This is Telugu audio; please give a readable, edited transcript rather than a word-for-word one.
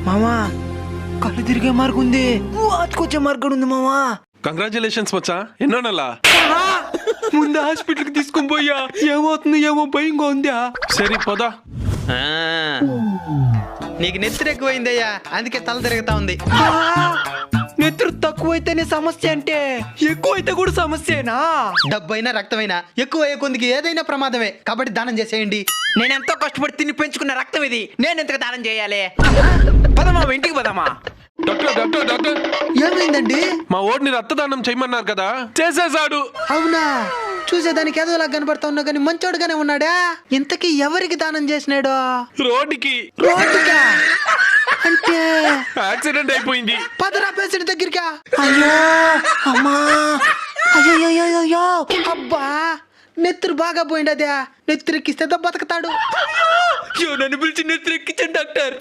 మామా కళ్ళు తిరిగే మార్గం ఉంది, వాచుకొచ్చే మార్గం ఉంది మామా. కంగ్రాచులేషన్స్ మచ్చా, ఎన్నో నెల ముందు హాస్పిటల్కి తీసుకొని పోయా, ఏమవుతుంది ఏమో భయంగా ఉందా. సరే పోదా. నీకు నెత్తిరి ఎక్కువైందయ్యా, అందుకే తల తిరుగుతా ఉంది. నెత్తురు తక్కువైతేనే సమస్య అంటే ఎక్కువైతే కూడా సమస్యేనా? డబ్బైనా రక్తమైనా ఎక్కువ అయ్యే కొందికి ఏదైనా ప్రమాదమే, కాబట్టి దానం చేసేయండి. నేను ఎంతో కష్టపడి తిని పెంచుకున్న రక్తం ఇది, నేను ఎంతగా దానం చేయాలి? పదమా ఇంటికి పదమా. డాక్టర్ డాక్టర్ డాక్టర్, ఏమైందండి? మా ఓడిని రక్తదానం చేయమన్నారు కదా, చేసేసాడు. అవునా? చూసేదానికి ఏదోలా కనబడతా ఉన్నా కానీ మంచోడుగానే ఉన్నాడా? ఇంతకీ ఎవరికి దానం చేసినాడు? రోడ్డుకి రోడ్డుకా? అంటే యాక్సిడెంట్ అయిపోయింది. పదరా పేషెంట్ దగ్గరికా? అయ్యో అమ్మా, అయ్యో అబ్బా, నెత్తురు బాగా పోయిండదా? నెత్తురెక్కిస్తే బతుకుతాడు. నన్ను పిలిచి నెత్తురు ఎక్కించండి డాక్టర్.